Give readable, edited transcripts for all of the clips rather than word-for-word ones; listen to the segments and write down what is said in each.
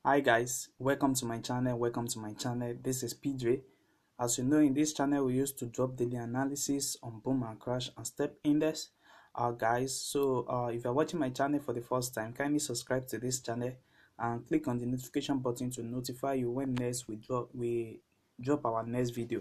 Hi guys, welcome to my channel. This is PJ. As you know, in this channel we used to drop daily analysis on boom and crash and step index. Guys, so if you're watching my channel for the first time, kindly subscribe to this channel and click on the notification button to notify you when next we drop our next video.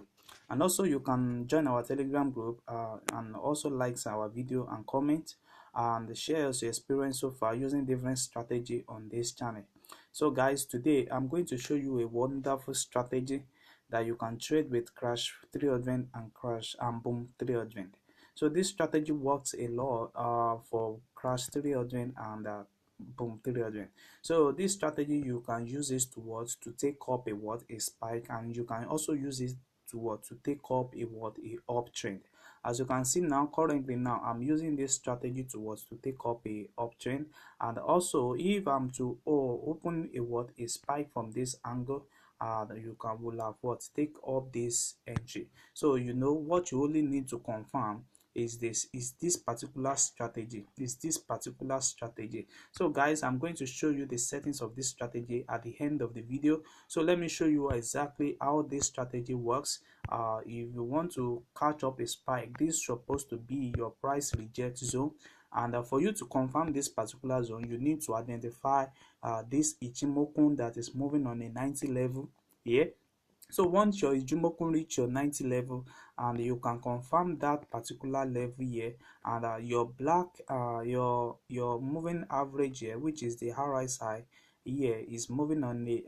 And also you can join our Telegram group and also like our video and comment and share your experience so far using different strategy on this channel. So guys, today I'm going to show you a wonderful strategy that you can trade with crash 300 and crash and boom 300. So this strategy works a lot for crash 300 and boom 300. So this strategy you can use this to take up a spike, and you can also use it to take up a uptrend. As you can see now, currently now I'm using this strategy to take up a uptrend. And also if I'm to open a spike from this angle, you can will have take up this entry. So you know what you only need to confirm is this particular strategy. So guys, I'm going to show you the settings of this strategy at the end of the video. So let me show you exactly how this strategy works. If you want to catch up a spike, this is supposed to be your price reject zone, and for you to confirm this particular zone, you need to identify this Ichimoku that is moving on a 90 level here. So once your Ichimoku reach your 90 level, and you can confirm that particular level here, and your moving average here, which is the RSI here, is moving on the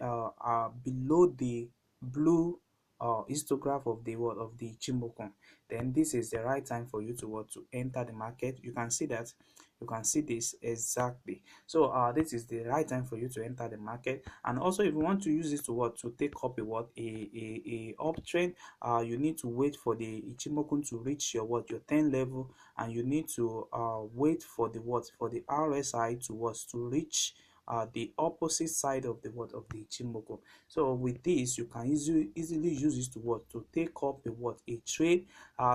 below the blue histograph of the Ichimoku, then this is the right time for you to enter the market. You can see that, you can see this exactly. So this is the right time for you to enter the market. And also if you want to use this to take up a uptrend, you need to wait for the Ichimoku to reach your 10 level, and you need to wait for the RSI to reach the opposite side of the Ichimoku. So with this, you can easily use this to take up a trade.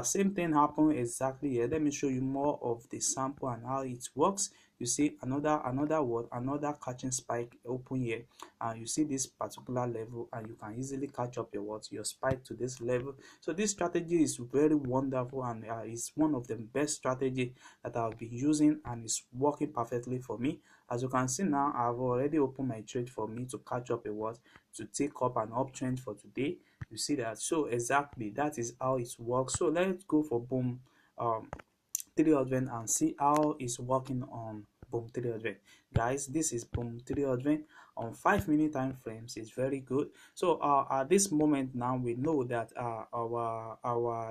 Same thing happen exactly here. Let me show you more of the sample and how it works. You see another catching spike open here, and you see this particular level, and you can easily catch up your spike to this level. So this strategy is very wonderful, and it's one of the best strategy that I've been using, and it's working perfectly for me. As you can see now, I've already opened my trade for me to catch up to take up an uptrend for today. You see that? So exactly that is how it works. So let's go for boom 300 and see how it's working on boom 300. Guys, this is boom 300 on 5-minute time frames. It's very good. So at this moment now, we know that our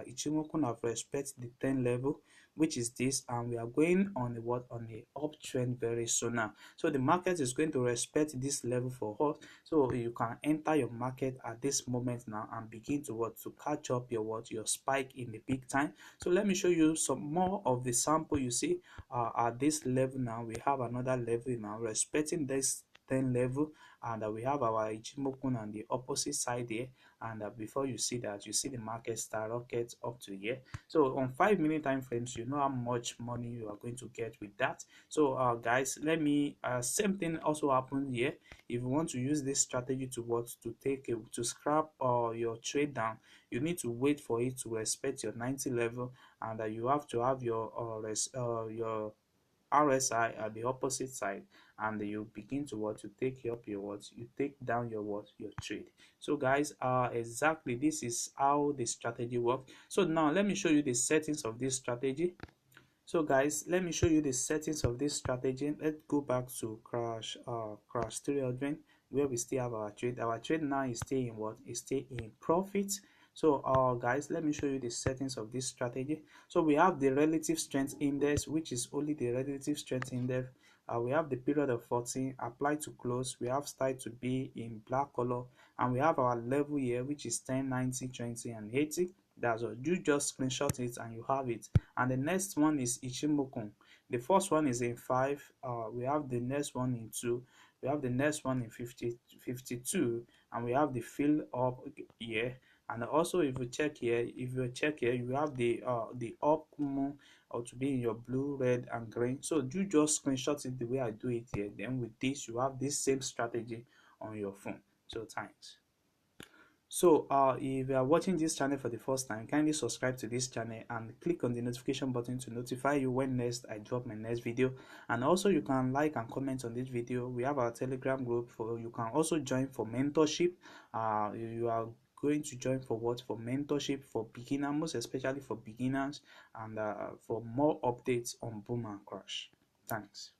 Ichimoku have respected the 10 level, which is this, and we are going on a uptrend very soon now. So the market is going to respect this level for us, so you can enter your market at this moment now and begin to catch up your spike in the big time. So let me show you some more of the sample. You see at this level now, we have another level now respecting this 10 level, and we have our Ichimoku on the opposite side here. And before you see that, you see the market start rocket up to here. So on 5-minute time frames, you know how much money you are going to get with that. So guys, let me same thing also happen here. If you want to use this strategy to scrap your trade down, you need to wait for it to respect your 90 level, and you have to have your RSI at the opposite side, and you begin to take up you take down your trade. So guys, exactly this is how the strategy works. So now let me show you the settings of this strategy. So guys, let me show you the settings of this strategy. Let's go back to crash 300, where we still have our trade. Our trade now is stay in is stay in profit. So guys, let me show you the settings of this strategy. So we have the relative strength index, which is only the relative strength index. We have the period of 14 apply to close. We have start to be in black color, and we have our level here, which is 10, 90, 20 and 80. That's all. You just screenshot it and you have it. And the next one is Ichimoku. The first one is in 5. We have the next one in 2. We have the next one in 52, and we have the fill up here. And also if you check here, you have the up or to be in your blue, red and green. So you just screenshot it the way I do it here. Then with this, you have this same strategy on your phone. So thanks. So if you are watching this channel for the first time, kindly subscribe to this channel and click on the notification button to notify you when next I drop my next video. And also you can like and comment on this video. We have our Telegram group, for you can also join for mentorship. You are going to join for what? For mentorship for beginners, most especially for beginners, and for more updates on boom and crash. Thanks.